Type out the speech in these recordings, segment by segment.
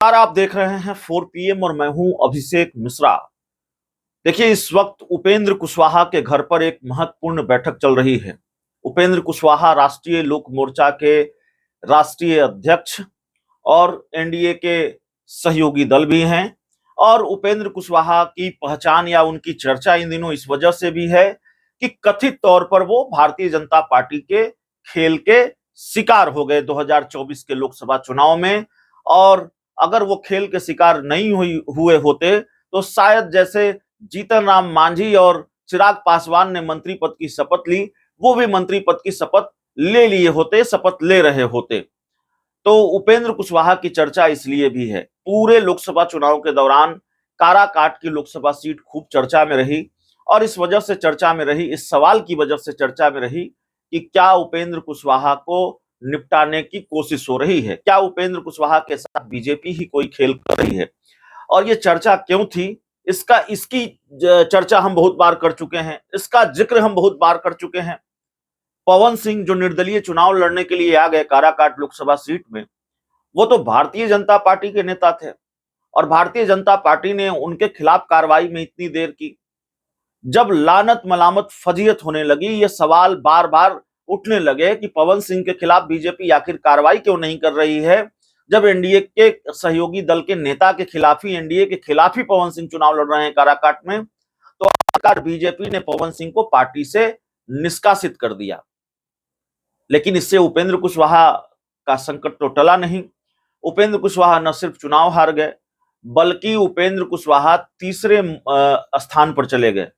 यार आप देख रहे हैं 4 PM और मैं हूं अभिषेक मिश्रा। देखिए, इस वक्त उपेंद्र कुशवाहा के घर पर एक महत्वपूर्ण बैठक चल रही है। उपेंद्र कुशवाहा राष्ट्रीय लोक मोर्चा के राष्ट्रीय अध्यक्ष और एनडीए के सहयोगी दल भी हैं। और उपेंद्र कुशवाहा की पहचान या उनकी चर्चा इन दिनों इस वजह से भी है कि कथित तौर पर वो भारतीय जनता पार्टी के खेल के शिकार हो गए 2024 के लोकसभा चुनाव में। और अगर वो खेल के शिकार नहीं हुए होते तो शायद जैसे जीतन राम मांझी और चिराग पासवान ने मंत्री पद की शपथ ली, वो भी मंत्री पद की शपथ ले लिए होते, शपथ ले रहे होते। तो उपेंद्र कुशवाहा की चर्चा इसलिए भी है, पूरे लोकसभा चुनाव के दौरान काराकाट की लोकसभा सीट खूब चर्चा में रही। और इस वजह से चर्चा में रही, इस सवाल की वजह से चर्चा में रही कि क्या उपेंद्र कुशवाहा को निपटाने की कोशिश हो रही है, क्या उपेंद्र कुशवाहा के साथ बीजेपी ही कोई खेल कर रही है। और ये चर्चा क्यों थी, इसकी चर्चा हम बहुत बार कर चुके हैं, इसका जिक्र हम बहुत बार कर चुके हैं। पवन सिंह जो निर्दलीय चुनाव लड़ने के लिए आ गए काराकाट लोकसभा सीट में, वो तो भारतीय जनता पार्टी के नेता थे और भारतीय जनता पार्टी ने उनके खिलाफ कार्रवाई में इतनी देर की। जब लानत मलामत फजीयत होने लगी, ये सवाल बार बार उठने लगे कि पवन सिंह के खिलाफ बीजेपी आखिर कार्रवाई क्यों नहीं कर रही है, जब एनडीए के सहयोगी दल के नेता के खिलाफ ही, एनडीए के खिलाफ ही पवन सिंह चुनाव लड़ रहे हैं काराकाट में। तो आखिरकार बीजेपी ने पवन सिंह को पार्टी से निष्कासित कर दिया। लेकिन इससे उपेंद्र कुशवाहा का संकट तो टला नहीं। उपेंद्र कुशवाहा न सिर्फ चुनाव हार गए, बल्कि उपेंद्र कुशवाहा तीसरे स्थान पर चले गए।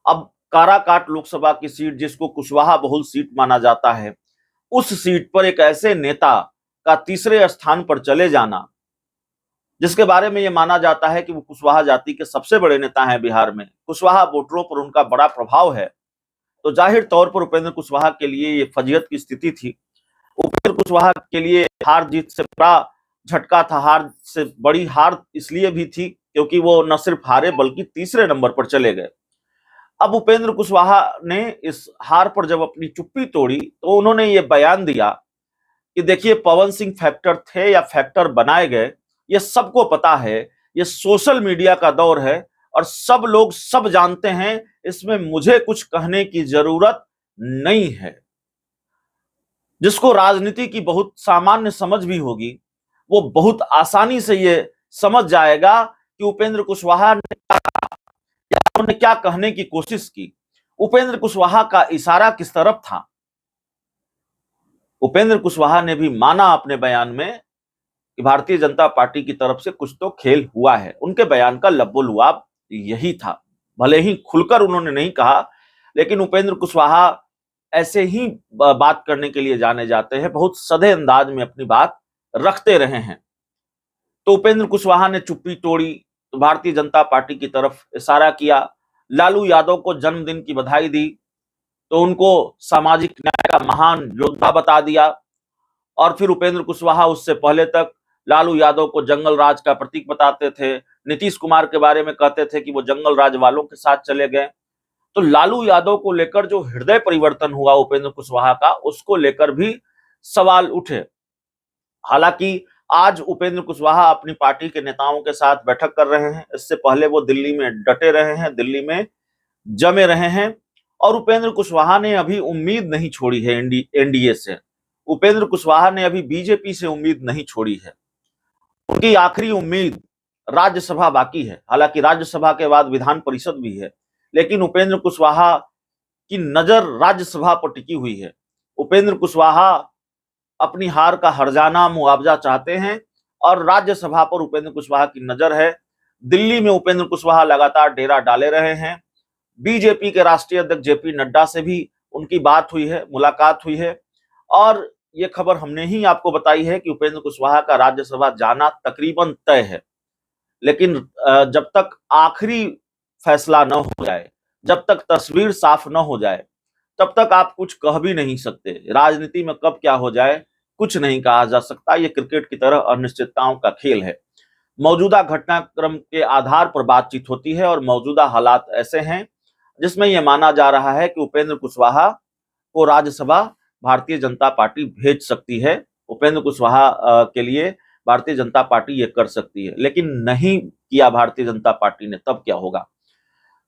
अब काराकाट लोकसभा की सीट, जिसको कुशवाहा बहुल सीट माना जाता है, उस सीट पर एक ऐसे नेता का तीसरे स्थान पर चले जाना, जिसके बारे में यह माना जाता है कि वो कुशवाहा जाति के सबसे बड़े नेता हैं बिहार में, कुशवाहा वोटरों पर उनका बड़ा प्रभाव है, तो जाहिर तौर पर उपेंद्र कुशवाहा के लिए ये फजीयत की स्थिति थी। उपेंद्र कुशवाहा के लिए हार जीत से बड़ा झटका था। हार से बड़ी हार इसलिए भी थी क्योंकि वो न सिर्फ हारे बल्कि तीसरे नंबर पर चले गए। अब उपेंद्र कुशवाहा ने इस हार पर जब अपनी चुप्पी तोड़ी तो उन्होंने ये बयान दिया कि देखिए, पवन सिंह फैक्टर थे या फैक्टर बनाए गए, ये सबको पता है, ये सोशल मीडिया का दौर है और सब लोग सब जानते हैं, इसमें मुझे कुछ कहने की जरूरत नहीं है। जिसको राजनीति की बहुत सामान्य समझ भी होगी, वो बहुत आसानी से ये समझ जाएगा कि उपेंद्र कुशवाहा ने उन्होंने क्या कहने की कोशिश की, उपेंद्र कुशवाहा का इशारा किस तरफ था। उपेंद्र कुशवाहा ने भी माना अपने बयान में कि भारतीय जनता पार्टी की तरफ से कुछ तो खेल हुआ है। उनके बयान का लब्बो-लुआब यही था। भले ही खुलकर उन्होंने नहीं कहा, लेकिन उपेंद्र कुशवाहा ऐसे ही बात करने के लिए जाने जाते हैं, बहुत सधे अंदाज में अपनी बात रखते रहे हैं। तो उपेंद्र कुशवाहा ने चुप्पी तोड़ी, तो भारतीय जनता पार्टी की तरफ इशारा किया, लालू यादव को जन्मदिन की बधाई दी, तो उनको सामाजिक न्याय का महान योद्धा बता दिया। और फिर उपेंद्र कुशवाहा उससे पहले तक लालू यादव को जंगल राज का प्रतीक बताते थे, नीतीश कुमार के बारे में कहते थे कि वो जंगल राज वालों के साथ चले गए। तो लालू यादव को लेकर जो हृदय परिवर्तन हुआ उपेंद्र कुशवाहा का, उसको लेकर भी सवाल उठे। हालांकि आज उपेंद्र कुशवाहा अपनी पार्टी के नेताओं के साथ बैठक कर रहे हैं, इससे पहले वो दिल्ली में डटे रहे हैं, दिल्ली में जमे रहे हैं। और उपेंद्र कुशवाहा ने अभी उम्मीद नहीं छोड़ी है एनडीए से, उपेंद्र कुशवाहा ने अभी बीजेपी से उम्मीद नहीं छोड़ी है। उनकी आखिरी उम्मीद राज्यसभा बाकी है। हालांकि राज्यसभा के बाद विधान परिषद भी है, लेकिन उपेंद्र कुशवाहा की नजर राज्यसभा पर टिकी हुई है। उपेंद्र कुशवाहा अपनी हार का हर्जाना मुआवजा चाहते हैं और राज्यसभा पर उपेंद्र कुशवाहा की नजर है। दिल्ली में उपेंद्र कुशवाहा लगातार डेरा डाले रहे हैं। बीजेपी के राष्ट्रीय अध्यक्ष जेपी नड्डा से भी उनकी बात हुई है, मुलाकात हुई है। और ये खबर हमने ही आपको बताई है कि उपेंद्र कुशवाहा का राज्यसभा जाना तकरीबन तय है। लेकिन जब तक आखिरी फैसला न हो जाए, जब तक तस्वीर साफ न हो जाए, तब तक आप कुछ कह भी नहीं सकते। राजनीति में कब क्या हो जाए कुछ नहीं कहा जा सकता। ये क्रिकेट की तरह अनिश्चितताओं का खेल है। मौजूदा घटनाक्रम के आधार पर बातचीत होती है और मौजूदा हालात ऐसे हैं जिसमें यह माना जा रहा है कि उपेंद्र कुशवाहा को राज्यसभा भारतीय जनता पार्टी भेज सकती है। उपेंद्र कुशवाहा के लिए भारतीय जनता पार्टी ये कर सकती है, लेकिन नहीं किया भारतीय जनता पार्टी ने, तब क्या होगा।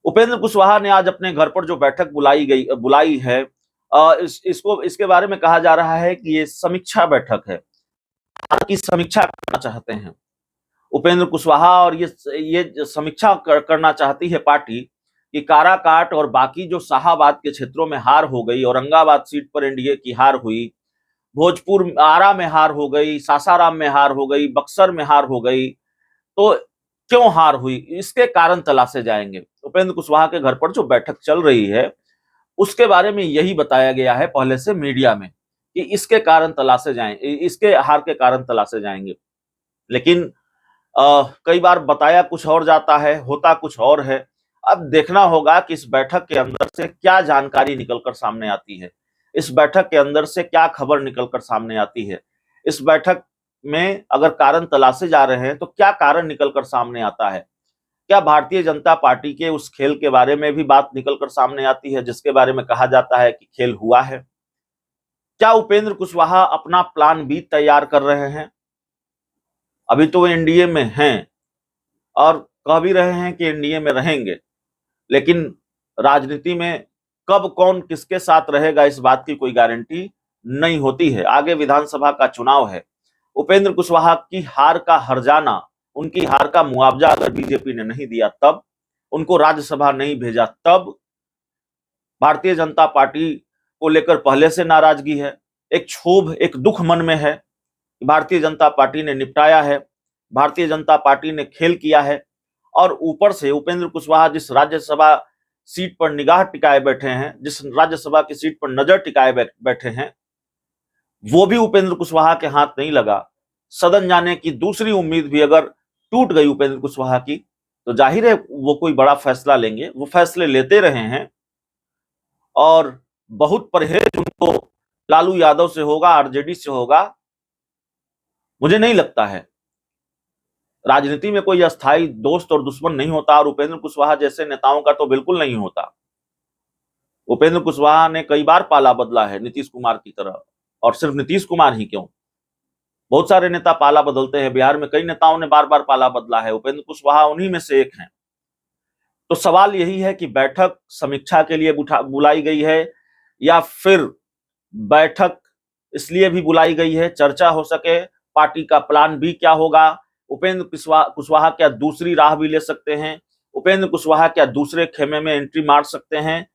उपेंद्र कुशवाहा ने आज अपने घर पर जो बैठक बुलाई है, इसके बारे में कहा जा रहा है कि ये समीक्षा बैठक है, की समीक्षा करना चाहते हैं उपेंद्र कुशवाहा। और ये समीक्षा करना चाहती है पार्टी कि काराकाट और बाकी जो शाहाबाद के क्षेत्रों में हार हो गई, औरंगाबाद सीट पर एनडीए की हार हुई, भोजपुर आरा में हार हो गई, सासाराम में हार हो गई, बक्सर में हार हो गई, तो क्यों हार हुई, इसके कारण तलाशे जाएंगे। उपेंद्र कुशवाहा के घर पर जो बैठक चल रही है उसके बारे में यही बताया गया है पहले से मीडिया में कि इसके कारण तलाशे जाएंगे, इसके हार के कारण तलाशे जाएंगे। लेकिन कई बार बताया कुछ और जाता है, होता कुछ और है। अब देखना होगा कि इस बैठक के अंदर से क्या जानकारी निकलकर सामने आती है, इस बैठक के अंदर से क्या खबर निकलकर सामने आती है। इस बैठक में अगर कारण तलाशे जा रहे हैं तो क्या कारण निकलकर सामने आता है। क्या भारतीय जनता पार्टी के उस खेल के बारे में भी बात निकलकर सामने आती है जिसके बारे में कहा जाता है कि खेल हुआ है। क्या उपेंद्र कुशवाहा अपना प्लान बी तैयार कर रहे हैं। अभी तो एनडीए में हैं और कह भी रहे हैं कि एनडीए में रहेंगे, लेकिन राजनीति में कब कौन किसके साथ रहेगा इस बात की कोई गारंटी नहीं होती है। आगे विधानसभा का चुनाव है। उपेंद्र कुशवाहा की हार का हर्जाना, उनकी हार का मुआवजा अगर बीजेपी ने नहीं दिया तब, उनको राज्यसभा नहीं भेजा तब, भारतीय जनता पार्टी को लेकर पहले से नाराजगी है, एक क्षोभ, एक दुख मन में है। भारतीय जनता पार्टी ने निपटाया है, भारतीय जनता पार्टी ने खेल किया है, और ऊपर से उपेंद्र कुशवाहा जिस राज्यसभा सीट पर निगाह टिकाए बैठे हैं, जिस राज्यसभा की सीट पर नजर टिकाए बैठे हैं, वो भी उपेंद्र कुशवाहा के हाथ नहीं लगा। सदन जाने की दूसरी उम्मीद भी अगर टूट गई उपेंद्र कुशवाहा की, तो जाहिर है वो कोई बड़ा फैसला लेंगे। वो फैसले लेते रहे हैं और बहुत परहेज उनको लालू यादव से होगा, आरजेडी से होगा। मुझे नहीं लगता है, राजनीति में कोई अस्थाई दोस्त और दुश्मन नहीं होता, और उपेंद्र कुशवाहा जैसे नेताओं का तो बिल्कुल नहीं होता। उपेंद्र कुशवाहा ने कई बार पाला बदला है नीतीश कुमार की तरह, और सिर्फ नीतीश कुमार ही क्यों, बहुत सारे नेता पाला बदलते हैं। बिहार में कई नेताओं ने बार बार पाला बदला है, उपेंद्र कुशवाहा उन्हीं में से एक हैं। तो सवाल यही है कि बैठक समीक्षा के लिए बुलाई गई है, या फिर बैठक इसलिए भी बुलाई गई है चर्चा हो सके, पार्टी का प्लान बी क्या होगा, उपेंद्र कुशवाहा क्या दूसरी राह भी ले सकते हैं, उपेंद्र कुशवाहा क्या दूसरे खेमे में एंट्री मार सकते हैं।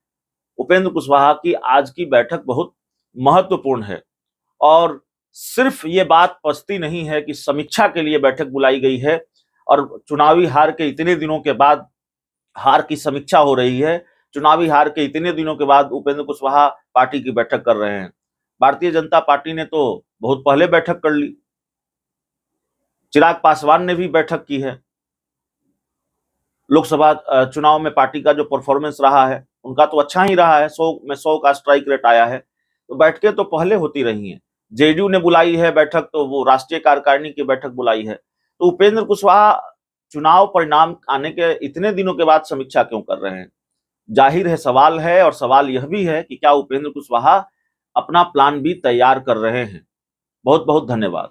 उपेंद्र कुशवाहा की आज की बैठक बहुत महत्वपूर्ण है, और सिर्फ ये बात पचती नहीं है कि समीक्षा के लिए बैठक बुलाई गई है और चुनावी हार के इतने दिनों के बाद हार की समीक्षा हो रही है। चुनावी हार के इतने दिनों के बाद उपेंद्र कुशवाहा पार्टी की बैठक कर रहे हैं। भारतीय जनता पार्टी ने तो बहुत पहले बैठक कर ली, चिराग पासवान ने भी बैठक की है। लोकसभा चुनाव में पार्टी का जो परफॉर्मेंस रहा है उनका तो अच्छा ही रहा है, 100 में 100 का स्ट्राइक रेट आया है। तो बैठकें तो पहले होती रही हैं। जेडीयू ने बुलाई है बैठक, तो वो राष्ट्रीय कार्यकारिणी की बैठक बुलाई है। तो उपेंद्र कुशवाहा चुनाव परिणाम आने के इतने दिनों के बाद समीक्षा क्यों कर रहे हैं। जाहिर है सवाल है, और सवाल यह भी है कि क्या उपेंद्र कुशवाहा अपना प्लान बी तैयार कर रहे हैं। बहुत बहुत धन्यवाद।